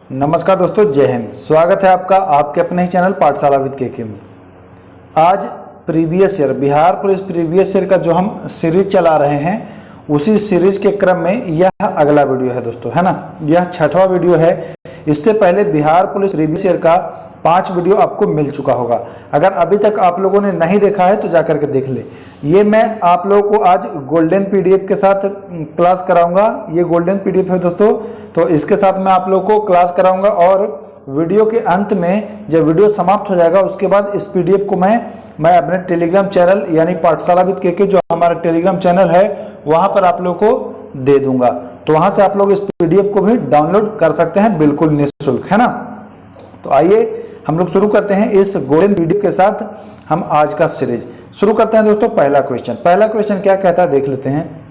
नमस्कार दोस्तों, जय हिंद। स्वागत है आपका आपके अपने ही चैनल पाठशाला विद के में। आज previous year Bihar police previous year का जो हम सीरीज चला रहे हैं, उसी सीरीज के क्रम में यह अगला वीडियो है दोस्तों, है ना। यह 6वां वीडियो है। इससे पहले बिहार पुलिस प्रीवियस ईयर का 5 वीडियो आपको मिल चुका होगा। अगर अभी तक आप लोगों ने नहीं देखा है तो जाकर के देख ले। ये मैं आप लोगों को आज गोल्डन पीडीएफ के साथ क्लास कराऊंगा। ये गोल्डन पीडीएफ है दोस्तों, तो इसके साथ मैं आप लोगों को क्लास कराऊंगा और वीडियो के अंत में जब वीडियो समाप्त हो जाएगा उसके बाद इस पीडीएफ को मैं अपने टेलीग्राम चैनल यानी पाठशाला विद के जो हमारा टेलीग्राम चैनल है वहां पर आप लोगों को दे दूंगा। तो वहां से आप लोग इस पीडीएफ को भी डाउनलोड कर सकते हैं बिल्कुल निःशुल्क, है ना। तो आइए हम लोग शुरू करते हैं इस गोल्डन वीडियो के साथ। हम आज का सीरीज शुरू करते हैं दोस्तों। पहला क्वेश्चन क्या कहता है देख लेते हैं।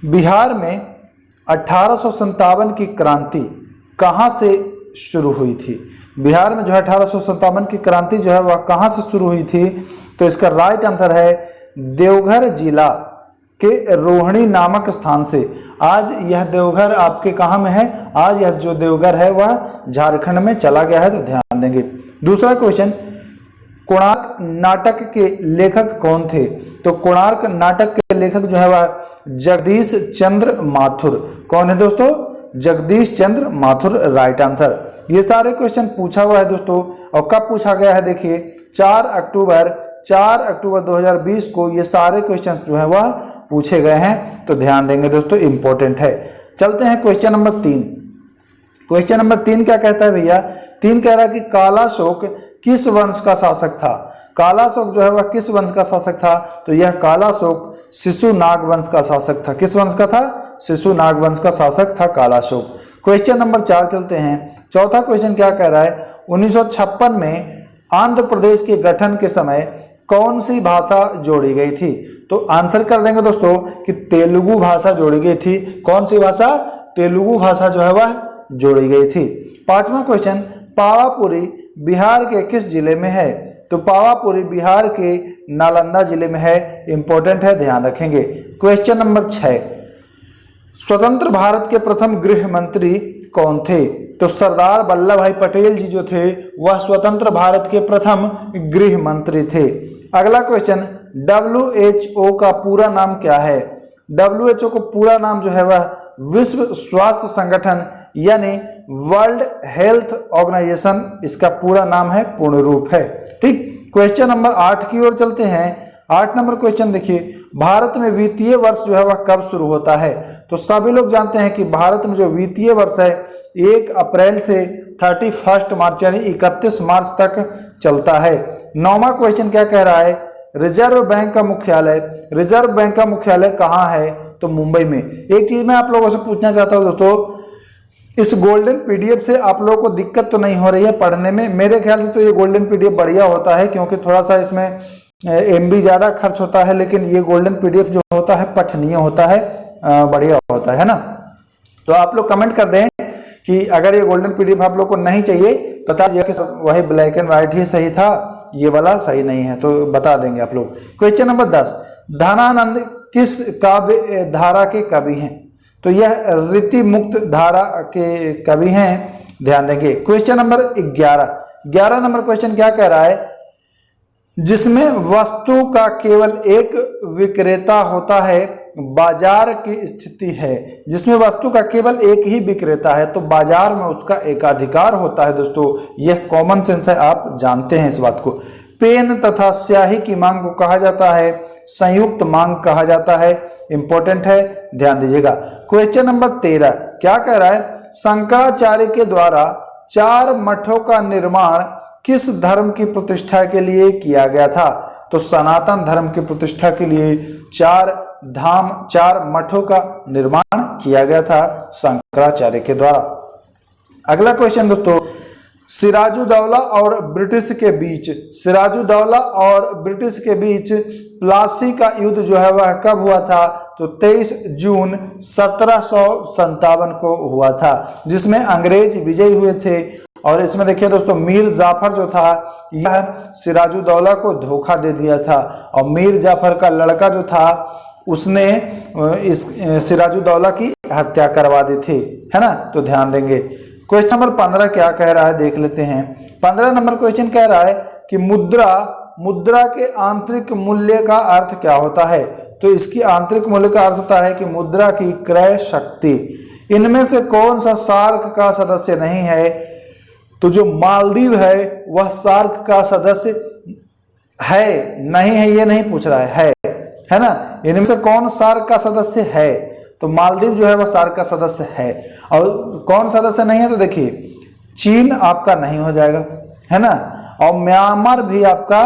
बिहार में 1857 की क्रांति कहां से शुरू हुई थी? बिहार में जो है 1857 की क्रांति जो है वह कहां से शुरू हुई थी? तो इसका राइट आंसर है देवघर जिला के रोहिणी नामक स्थान से। आज यह देवघर आपके कहां में है? आज यह जो देवघर है वह झारखंड में चला गया है, तो ध्यान देंगे। दूसरा क्वेश्चन, कोणार्क नाटक के लेखक कौन थे? तो कोणार्क नाटक के लेखक जो है वह जगदीश चंद्र माथुर। कौन है दोस्तों? जगदीश चंद्र माथुर राइट आंसर। ये सारे क्वेश्चन पूछा हुआ है दोस्तों, और कब पूछा गया है देखिए 4 अक्टूबर 2020 को ये सारे क्वेश्चन जो है वह पूछे गए हैं, तो ध्यान देंगे दोस्तों, इंपॉर्टेंट है। चलते हैं क्वेश्चन नंबर 3। क्वेश्चन नंबर 3 क्या कहता है भैया? 3 कह रहा है कि कालाशोक किस वंश का शासक था? कालाशोक जो है वह किस वंश का शासक था? तो यह कालाशोक शिशुनाग वंश का शासक था। किस वंश का था? शिशुनाग वंश का शासक था कालाशोक। क्वेश्चन नंबर 4 चलते हैं। चौथा क्वेश्चन क्या कह रहा है? 1956 में आंध्र प्रदेश के गठन के समय कौन सी भाषा जोड़ी गई थी? तो आंसर कर देंगे दोस्तों कि तेलुगु भाषा जोड़ी गई थी। कौन सी भाषा? तेलुगु भाषा जो है वह जोड़ी गई थी। 5वां क्वेश्चन, पावापुरी बिहार के किस जिले में है? तो पावापुरी बिहार के नालंदा जिले में है। इंपॉर्टेंट है, ध्यान रखेंगे। क्वेश्चन नंबर 6, स्वतंत्र भारत के प्रथम गृह मंत्री कौन थे? तो सरदार वल्लभ भाई पटेल जी जो थे वह स्वतंत्र भारत के प्रथम गृह मंत्री थे। अगला क्वेश्चन, WHO का पूरा नाम क्या है? WHO को पूरा नाम जो है वह विश्व स्वास्थ्य संगठन यानी वर्ल्ड हेल्थ ऑर्गेनाइजेशन इसका पूरा नाम है, पूर्ण रूप है। ठीक, क्वेश्चन नंबर 8 की ओर चलते हैं। 8 नंबर क्वेश्चन देखिए, भारत में वित्तीय वर्ष जो है वह कब शुरू होता है? तो सभी लोग जानते हैं कि भारत में जो वित्तीय वर्ष है 1 अप्रैल से 31 मार्च यानी 31 मार्च तक चलता है। 9वां क्वेश्चन क्या कह रहा है? रिजर्व बैंक का मुख्यालय कहाँ है? तो मुंबई में। एक चीज मैं आप लोगों से पूछना चाहता हूँ दोस्तों, इस गोल्डन पीडीएफ से आप लोगों को दिक्कत तो नहीं हो रही है पढ़ने में? मेरे ख्याल से तो ये गोल्डन पीडीएफ बढ़िया होता है, क्योंकि थोड़ा सा इसमें MB ज़्यादा खर्च होता है, लेकिन ये गोल्डन पीडीएफ जो होता है पठनीय होता है, बढ़िया होता है ना। तो आप लोग कमेंट कर दें कि अगर ये गोल्डन पीडीएफ आप लोग को नहीं चाहिए तो बता दिया कि वही ब्लैक एंड व्हाइट ही सही था, ये वाला सही नहीं है, तो बता देंगे आप लोग। क्वेश्चन नंबर 10, धनानंद किस काव्य धारा के कवि हैं? तो यह रीति मुक्त धारा के कवि हैं, ध्यान देंगे। क्वेश्चन नंबर 11 नंबर क्वेश्चन क्या कह रहा है? जिसमें वस्तु का केवल एक विक्रेता होता है बाजार की स्थिति है। जिसमें वस्तु का केवल एक ही विक्रेता है तो बाजार में उसका एकाधिकार होता है दोस्तों। यह कॉमन सेंस है, आप जानते हैं इस बात को। पेन तथा स्याही की मांग को कहा जाता है संयुक्त मांग कहा जाता है। इंपॉर्टेंट है, ध्यान दीजिएगा। क्वेश्चन नंबर 13 क्या कह रहा है? शंकराचार्य के द्वारा 4 मठों का निर्माण किस धर्म की प्रतिष्ठा के लिए किया गया था? तो सनातन धर्म की प्रतिष्ठा के लिए 4 मठों का निर्माण किया गया था शंकराचार्य के द्वारा। अगला क्वेश्चन दोस्तों, सिराजुद्दौला और ब्रिटिश के बीच प्लासी का युद्ध जो है वह कब हुआ था? तो 23 जून 1757 को हुआ था, जिसमें अंग्रेज विजयी हुए थे। और इसमें देखिए दोस्तों, मीर जाफर जो था यह सिराजुद्दौला को धोखा दे दिया था, और मीर जाफर का लड़का जो था उसने इस सिराजुद्दौला की हत्या करवा दी थी, है ना। तो ध्यान देंगे। क्वेश्चन नंबर 15 क्या कह रहा है देख लेते हैं। 15 नंबर क्वेश्चन कह रहा है कि मुद्रा के आंतरिक मूल्य का अर्थ क्या होता है। तो इसकी आंतरिक मूल्य का अर्थ होता है कि मुद्रा की क्रय शक्ति। इनमें से कौन सा सार्क का सदस्य नहीं है। तो जो मालदीव है वह सार्क का सदस्य है नहीं है, ये नहीं पूछ रहा है ना। इनमें से कौन सार्क का सदस्य है। तो मालदीव जो है वह सार्क का सदस्य है। और कौन सदस्य नहीं है, तो देखिए चीन आपका नहीं हो जाएगा, है ना, और म्यांमार भी आपका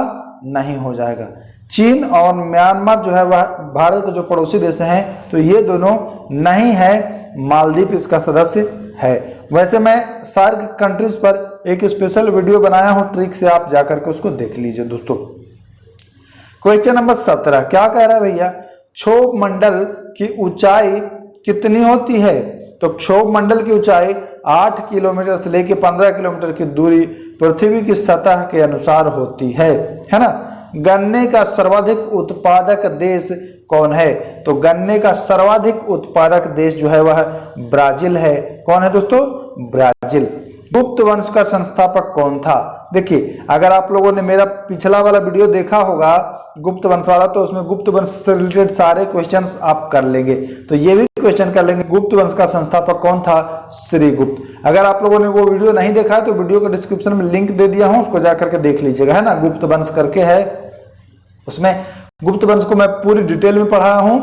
नहीं हो जाएगा। चीन और म्यांमार जो है वह भारत के जो पड़ोसी देश हैं, तो ये दोनों नहीं है, मालदीव इसका सदस्य है। वैसे मैं सार्क कंट्रीज पर एक स्पेशल वीडियो बनाया हूं, ट्रिक से आप जाकर के उसको देख लीजिए दोस्तों। क्वेश्चन नंबर 17 क्या कह रहा है भैया, क्षोभ मंडल की ऊंचाई कितनी होती है। तो क्षोभ मंडल की ऊंचाई 8 किलोमीटर से लेकर 15 किलोमीटर की दूरी पृथ्वी की सतह के अनुसार होती है ना। गन्ने का सर्वाधिक उत्पादक देश कौन है। तो गन्ने का सर्वाधिक उत्पादक देश जो है वह ब्राजील है। कौन है दोस्तों, ब्राजील। गुप्त वंश का संस्थापक कौन था। देखिए अगर आप लोगों ने मेरा पिछला वाला वीडियो देखा होगा गुप्त वंश वाला, तो उसमें गुप्त वंश से रिलेटेड सारे क्वेश्चंस आप कर लेंगे। तो ये भी क्वेश्चन कर लेंगे, गुप्त वंश का संस्थापक कौन था, श्रीगुप्त। अगर आप लोगों ने वो वीडियो नहीं देखा है तो वीडियो के डिस्क्रिप्शन में लिंक दे दिया हूं, उसको जाकर के देख लीजिएगा, है ना। गुप्त वंश करके है, उसमें गुप्त वंश को मैं पूरी डिटेल में पढ़ाया हूं।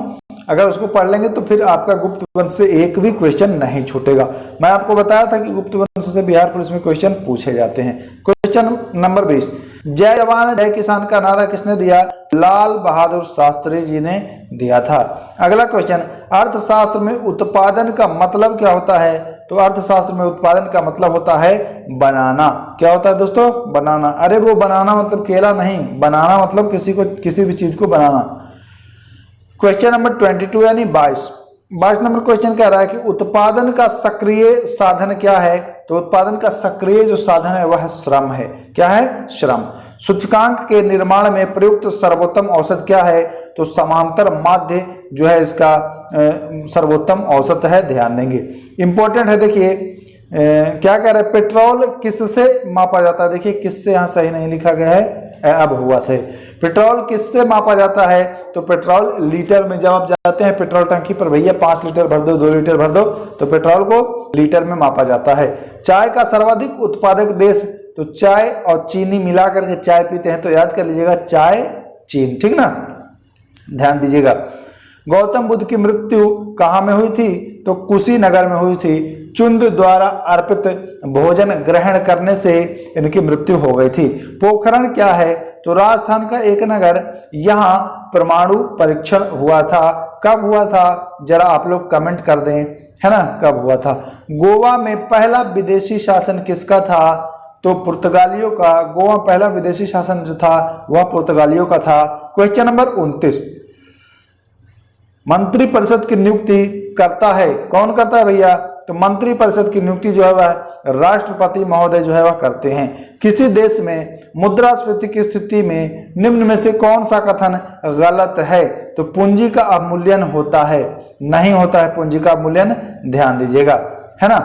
अगर उसको पढ़ लेंगे तो फिर आपका गुप्त वंश से एक भी क्वेश्चन नहीं छूटेगा। मैं आपको बताया था कि गुप्त वंश से बिहार पुलिस में क्वेश्चन पूछे जाते हैं। क्वेश्चन नंबर 20, जय जवान जय किसान का नारा किसने दिया। लाल बहादुर शास्त्री जी ने दिया था। अगला क्वेश्चन, अर्थशास्त्र में उत्पादन का मतलब क्या होता है। तो अर्थशास्त्र में उत्पादन का मतलब होता है बनाना। क्या होता है दोस्तों, बनाना। अरे वो बनाना मतलब केला नहीं, बनाना मतलब किसी भी चीज को बनाना। क्वेश्चन नंबर 22 यानी 22 नंबर क्वेश्चन कह रहा है कि उत्पादन का सक्रिय साधन क्या है। तो उत्पादन का सक्रिय जो साधन है वह श्रम है। क्या है, श्रम। सूचकांक के निर्माण में प्रयुक्त सर्वोत्तम औसत क्या है। तो समांतर माध्य जो है इसका सर्वोत्तम औसत है, ध्यान देंगे। इंपॉर्टेंट है, देखिए क्या कह रहा है, पेट्रोल किससे मापा जाता है। देखिए किससे यहाँ सही नहीं लिखा गया है, अब हुआ सही। पेट्रोल किससे मापा जाता है। तो पेट्रोल लीटर में, जब आप जाते हैं पेट्रोल टंकी पर, भैया 5 लीटर भर दो, 2 लीटर भर दो, तो पेट्रोल को लीटर में मापा जाता है। चाय का सर्वाधिक उत्पादक देश। तो चाय और चीनी मिला करके चाय पीते हैं, तो याद कर लीजिएगा चाय चीन, ठीक ना, ध्यान दीजिएगा। गौतम बुद्ध की मृत्यु कहाँ में हुई थी। तो कुशीनगर में हुई थी। चुंद द्वारा अर्पित भोजन ग्रहण करने से इनकी मृत्यु हो गई थी। पोखरण क्या है। तो राजस्थान का एक नगर, यहाँ परमाणु परीक्षण हुआ था। कब हुआ था जरा आप लोग कमेंट कर दें, है ना, कब हुआ था। गोवा में पहला विदेशी शासन किसका था। तो पुर्तगालियों का। गोवा पहला विदेशी शासन जो था वह पुर्तगालियों का था। क्वेश्चन नंबर 29, मंत्री परिषद की नियुक्ति करता है, कौन करता है भैया। तो मंत्री परिषद की नियुक्ति जो है वह राष्ट्रपति महोदय जो है वह करते हैं। किसी देश में मुद्रास्फीति की स्थिति में निम्न में से कौन सा कथन गलत है। तो पूंजी का अवमूल्यन होता है, नहीं होता है पूंजी का अवमूल्यन, ध्यान दीजिएगा, है ना।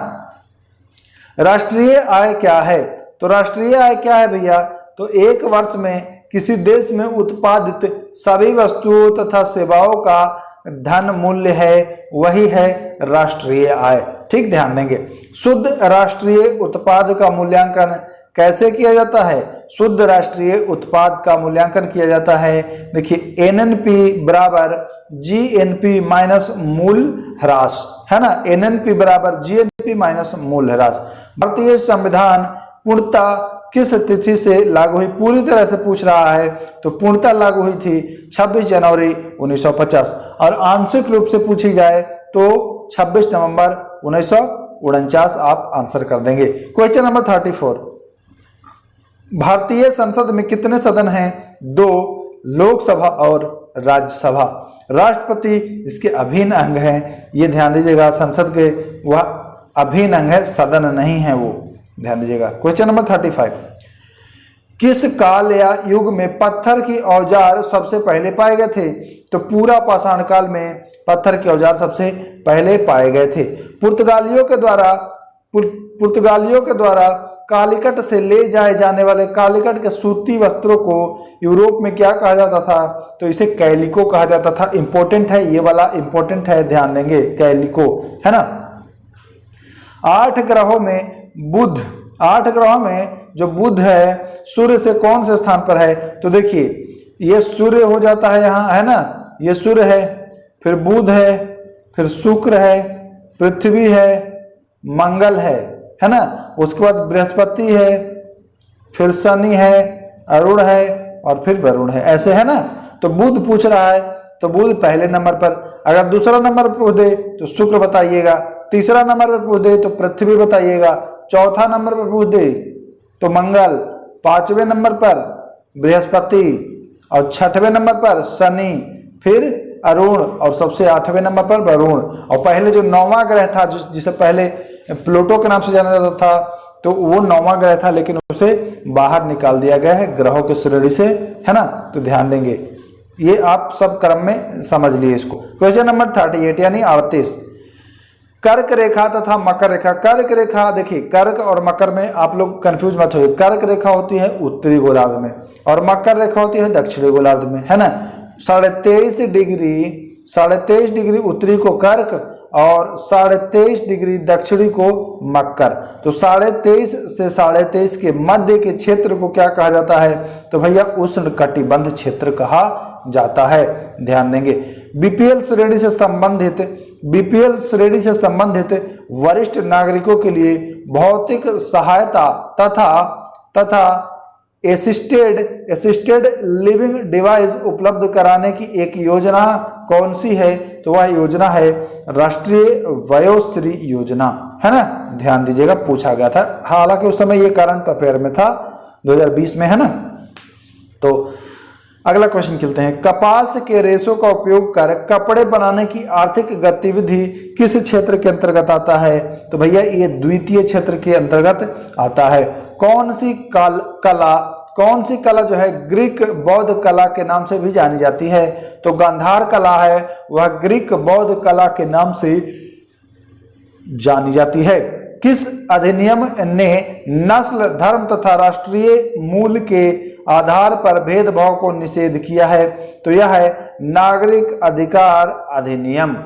राष्ट्रीय आय क्या है। तो राष्ट्रीय आय क्या है भैया। तो एक वर्ष में किसी देश में उत्पादित सभी वस्तुओं तथा सेवाओं का धन मूल्य है, वही है राष्ट्रीय आय, ठीक, ध्यान देंगे। शुद्ध राष्ट्रीय उत्पाद का मूल्यांकन कैसे किया जाता है। शुद्ध राष्ट्रीय उत्पाद का मूल्यांकन किया जाता है, देखिए एनएनपी बराबर जीएनपी माइनस मूल ह्रास, है ना। एनएनपी बराबर जीएनपी माइनस मूल ह्रास। भारतीय संविधान पूर्णतः किस तिथि से लागू हुई, पूरी तरह से पूछ रहा है। तो पूर्णतः लागू हुई थी 26 जनवरी 1950, और आंशिक रूप से पूछी जाए तो 26 नवंबर 1949 आप आंसर कर देंगे। क्वेश्चन नंबर 34, भारतीय संसद में कितने सदन हैं। 2, लोकसभा और राज्यसभा। राष्ट्रपति इसके अभिन्न अंग हैं, ये ध्यान दीजिएगा। संसद के वह अभिन्न अंग है, सदन नहीं है वो, ध्यान दीजिएगा। क्वेश्चन नंबर 35, किस काल या युग में पत्थर की औजार सबसे पहले पाए गए थे? तो पूरा पाषाण काल में पत्थर के औजार सबसे पहले पाए गए थे। पुर्तगालियों के द्वारा कालीकट से ले जाए जाने वाले कालीकट के सूती वस्त्रों को यूरोप में क्या कहा जाता था? तो इसे कैलिको कहा जाता था। इंपॉर्टेंट है, ये वाला इंपॉर्टेंट है, ध्यान देंगे, कैलिको, है ना। 8 ग्रहों में जो बुध है सूर्य से कौन से स्थान पर है? तो देखिए ये सूर्य हो जाता है यहाँ, है ना, ये सूर्य है, फिर बुध है, फिर शुक्र है, पृथ्वी है, मंगल है ना, उसके बाद बृहस्पति है, फिर शनि है, अरुण है और फिर वरुण है, ऐसे है ना। तो बुध पूछ रहा है तो बुध पहले नंबर पर, अगर दूसरा नंबर पर पूछ दे तो शुक्र बताइएगा, तीसरा नंबर पर पूछ दे तो पृथ्वी बताइएगा, चौथा नंबर पर पूछ दे तो मंगल, पांचवें नंबर पर बृहस्पति और छठवें नंबर पर शनि, फिर अरुण और सबसे 8वें नंबर पर वरुण। और पहले जो 9वां ग्रह था जिसे पहले प्लूटो के नाम से जाना जाता था, तो वो 9वां ग्रह था, लेकिन उसे बाहर निकाल दिया गया है ग्रहों की श्रेणी से, है ना। तो ध्यान देंगे, ये आप सब क्रम में समझ लिए इसको। क्वेश्चन नंबर 38 यानी 38, कर्क रेखा तथा मकर रेखा। कर्क रेखा देखिए, कर्क और मकर में आप लोग कंफ्यूज मत होइए। कर्क रेखा होती है उत्तरी गोलार्ध में और मकर रेखा होती है दक्षिणी गोलार्ध में, है ना। 23.5 डिग्री उत्तरी को कर्क और 23.5 डिग्री दक्षिणी को मकर। तो 23.5 से 23.5 के मध्य के क्षेत्र को क्या कहा जाता है? तो भैया उष्ण कटिबंध क्षेत्र कहा जाता है, ध्यान देंगे। बीपीएल श्रेणी से संबंधित वरिष्ठ नागरिकों के लिए भौतिक सहायता तथा असिस्टेड लिविंग डिवाइस उपलब्ध कराने की एक योजना कौन सी है? तो वह योजना है राष्ट्रीय वयोश्री योजना, है ना। ध्यान दीजिएगा, पूछा गया था, हालांकि उस समय ये करंट अफेयर में था 2020 में, है ना। तो अगला क्वेश्चन खेलते हैं। कपास के रेशों का उपयोग कर कपड़े बनाने की आर्थिक गतिविधि किस क्षेत्र के अंतर्गत आता है? तो भैया ये द्वितीय क्षेत्र के अंतर्गत आता है। कौन सी कला जो है ग्रीक बौद्ध कला के नाम से भी जानी जाती है? तो गांधार कला है, वह ग्रीक बौद्ध कला के नाम से जानी जाती है। किस अधिनियम ने नस्ल, धर्म तथा राष्ट्रीय मूल के आधार पर भेदभाव को निषेध किया है? तो यह है नागरिक अधिकार अधिनियम।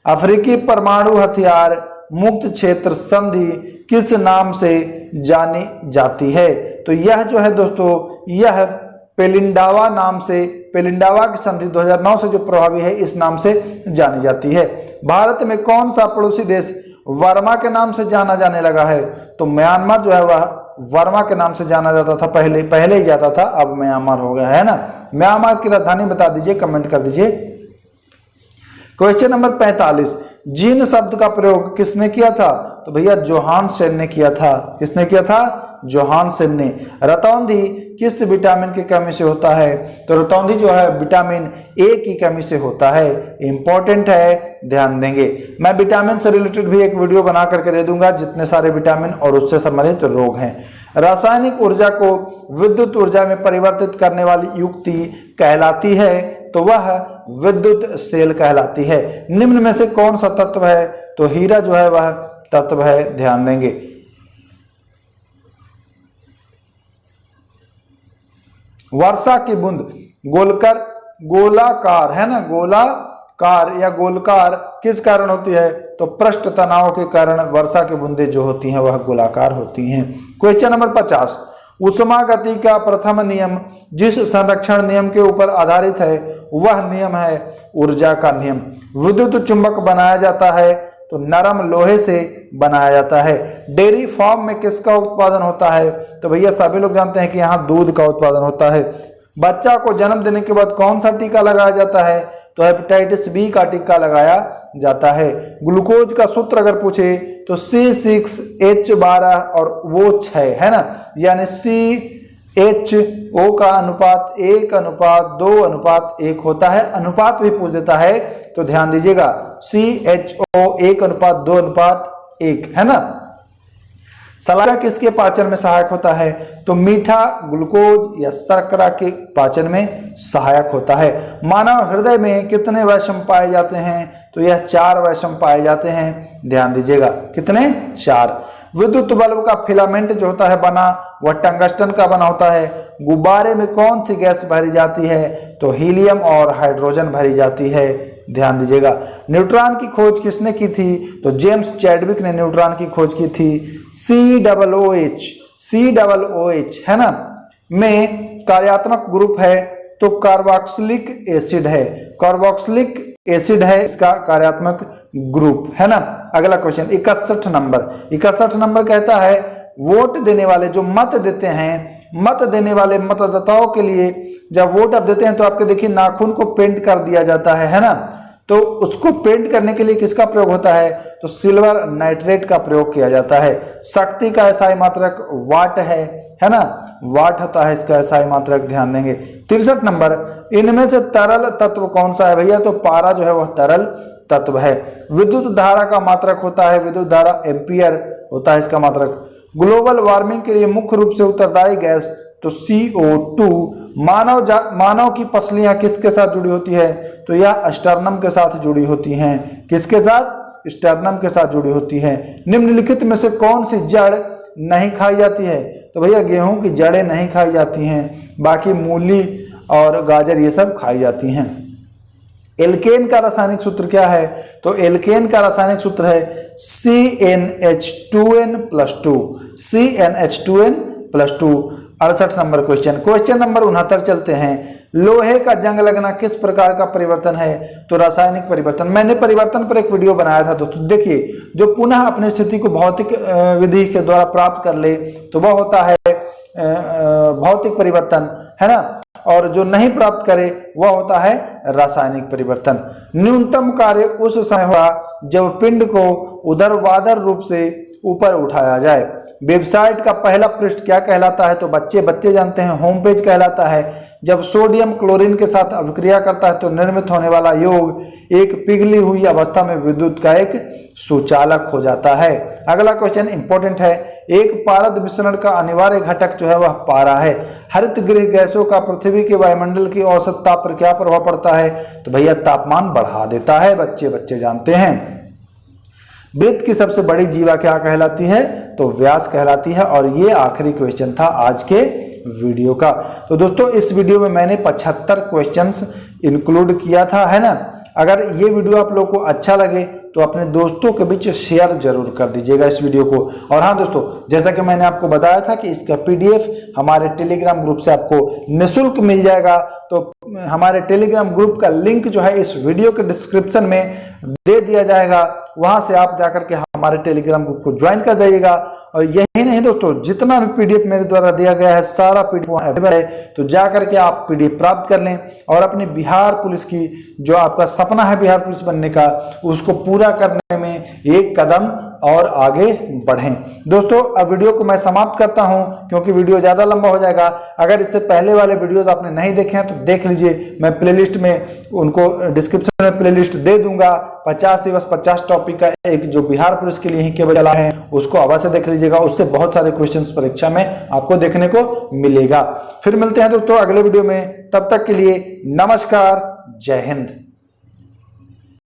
अफ्रीकी परमाणु हथियार मुक्त क्षेत्र संधि किस नाम से जानी जाती है? तो यह जो है दोस्तों, यह पेलिंडावा नाम से, पेलिंडावा की संधि 2009 से जो प्रभावी है इस नाम से जानी जाती है। भारत में कौन सा पड़ोसी देश वर्मा के नाम से जाना जाने लगा है? तो म्यांमार जो है वह वर्मा के नाम से जाना जाता था, पहले ही जाता था, अब म्यांमार हो गया, है ना। म्यांमार की राजधानी बता दीजिए, कमेंट कर दीजिए। क्वेश्चन नंबर 45, जीन शब्द का प्रयोग किसने किया था? तो भैया जोहानसन ने किया था। किसने किया था? जोहानसन ने। रतौंधी किस विटामिन की कमी से होता है? तो रतौंधी जो है विटामिन ए की कमी से होता है। इंपॉर्टेंट है, ध्यान देंगे। मैं विटामिन से रिलेटेड भी एक वीडियो बना करके दे दूंगा, जितने सारे विटामिन और उससे संबंधित रोग हैं। रासायनिक ऊर्जा को विद्युत ऊर्जा में परिवर्तित करने वाली युक्ति कहलाती है? तो वह विद्युत सेल कहलाती है। निम्न में से कौन सा तत्व है? तो हीरा जो है वह तत्व है, ध्यान देंगे। वर्षा की बूंद गोलाकार, है ना, गोलाकार या गोलकार किस कारण होती है? तो पृष्ठ तनाव के कारण वर्षा की बूंदें जो होती हैं वह गोलाकार होती हैं। क्वेश्चन नंबर 50, उष्मा गति का प्रथम नियम जिस संरक्षण नियम के ऊपर आधारित है वह नियम है ऊर्जा का नियम। विद्युत चुंबक बनाया जाता है तो नरम लोहे से बनाया जाता है। डेयरी फार्म में किसका उत्पादन होता है? तो भैया सभी लोग जानते हैं कि यहाँ दूध का उत्पादन होता है। बच्चा को जन्म देने के बाद कौन सा टीका लगाया जाता है? तो हेपेटाइटिस बी का टीका लगाया जाता है। ग्लूकोज का सूत्र अगर पूछे तो C6H12 और वो 6, है ना, यानी CHO का अनुपात 1:2:1 होता है। अनुपात भी पूछ देता है तो ध्यान दीजिएगा, CHO 1:2:1, है ना। सलाइवा किसके पाचन में सहायक होता है? तो मीठा, ग्लूकोज या शर्करा के पाचन में सहायक होता है। मानव हृदय में कितने वैषम पाए जाते हैं? तो यह 4 वैषम पाए जाते हैं, ध्यान दीजिएगा। कितने? 4। विद्युत बल्ब का फिलामेंट जो होता है बना, वह टंगस्टन का बना होता है। गुब्बारे में कौन सी गैस भरी जाती है? तो हीलियम और हाइड्रोजन भरी जाती है, ध्यान दीजिएगा। न्यूट्रॉन की खोज किसने की थी? तो जेम्स चैडविक ने न्यूट्रॉन की खोज की थी। COOH है ना, में कार्यात्मक ग्रुप है तो कार्बोक्सिलिक एसिड है। कार्बोक्सिलिक एसिड है इसका कार्यात्मक ग्रुप, है ना। अगला क्वेश्चन 61 नंबर। 61 नंबर कहता है वोट देने वाले जो मत देते हैं, मत देने वाले मतदाताओं के लिए जब वोट आप देते हैं तो आपके देखिए नाखून को पेंट कर दिया जाता है ना। तो उसको पेंट करने के लिए किसका प्रयोग होता है? तो सिल्वर नाइट्रेट का प्रयोग किया जाता है। शक्ति का एसआई मात्रक वाट है ना, वाट होता है इसका एसआई मात्रक, ध्यान देंगे। 63 नंबर, इनमें से तरल तत्व कौन सा है भैया? तो पारा जो है वह तरल तत्व है। विद्युत धारा का मात्रक होता है, विद्युत धारा एम्पियर होता है इसका मात्रक। ग्लोबल वार्मिंग के लिए मुख्य रूप से उत्तरदायी गैस तो CO2। मानव की पसलियां किसके साथ जुड़ी होती है? तो यह स्टर्नम के साथ जुड़ी होती हैं। किसके साथ? स्टर्नम के साथ जुड़ी होती हैं। निम्नलिखित में से कौन सी जड़ नहीं खाई जाती है? तो भैया गेहूं की जड़ें नहीं खाई जाती हैं, बाकी मूली और गाजर ये सब खाई जाती हैं। एल्केन का रासायनिक सूत्र क्या है? तो एल्केन का रासायनिक सूत्र है CnH2n+2। CnH2n+2। 68 number question. Question number 69 चलते हैं। लोहे का जंग लगना किस प्रकार का परिवर्तन है? तो रासायनिक परिवर्तन। मैंने परिवर्तन पर एक वीडियो बनाया था, तो देखिए जो पुनः अपनी स्थिति को भौतिक विधि के द्वारा प्राप्त कर ले तो वह होता है भौतिक परिवर्तन, है ना। और जो नहीं प्राप्त करे वह होता है रासायनिक परिवर्तन। न्यूनतम कार्य उस समय हुआ जब पिंड को ऊर्ध्वाधर रूप से ऊपर उठाया जाए। वेबसाइट का पहला पृष्ठ क्या कहलाता है? तो बच्चे जानते हैं, होम पेज कहलाता है। जब सोडियम क्लोरीन के साथ अभिक्रिया करता है तो निर्मित होने वाला योग एक पिघली हुई अवस्था में विद्युत का एक सुचालक हो जाता है। अगला क्वेश्चन इंपॉर्टेंट है। एक पारद मिश्रण का अनिवार्य घटक जो है वह पारा है। हरित गृह गैसों का पृथ्वी के वायुमंडल की औसत ताप पर क्या प्रभाव पड़ता है? तो भैया तापमान बढ़ा देता है, बच्चे जानते हैं। वृत्त की सबसे बड़ी जीवा क्या कहलाती है? तो व्यास कहलाती है। और ये आखिरी क्वेश्चन था आज के वीडियो का। तो दोस्तों इस वीडियो में मैंने 75 क्वेश्चंस इंक्लूड किया था, है ना। अगर ये वीडियो आप लोग को अच्छा लगे तो अपने दोस्तों के बीच शेयर जरूर कर दीजिएगा इस वीडियो को। और हाँ दोस्तों, जैसा कि मैंने आपको बताया था कि इसका PDF हमारे टेलीग्राम ग्रुप से आपको निःशुल्क मिल जाएगा। तो हमारे टेलीग्राम ग्रुप का लिंक जो है इस वीडियो के डिस्क्रिप्शन में दे दिया जाएगा, वहां से आप जाकर के हमारे टेलीग्राम ग्रुप को ज्वाइन कर जाइएगा। और यही नहीं दोस्तों, जितना भी PDF मेरे द्वारा दिया गया है सारा PDF अवेलेबल है, तो जाकर के आप PDF प्राप्त कर लें और अपनी बिहार पुलिस की जो आपका सपना है बिहार पुलिस बनने का, उसको पूरा करने में एक कदम और आगे बढ़ें। दोस्तों अब वीडियो को मैं समाप्त करता हूं क्योंकि वीडियो ज़्यादा लंबा हो जाएगा। अगर इससे पहले वाले वीडियोस आपने नहीं देखे हैं तो देख लीजिए, मैं प्लेलिस्ट में उनको डिस्क्रिप्शन में प्लेलिस्ट दे दूंगा। 50 दिवस 50 टॉपिक का एक जो बिहार पुलिस के लिए ही केवल चला है, उसको अवश्य देख लीजिएगा। उससे बहुत सारे क्वेश्चंस परीक्षा में आपको देखने को मिलेगा। फिर मिलते हैं दोस्तों अगले वीडियो में, तब तक के लिए नमस्कार, जय हिंद।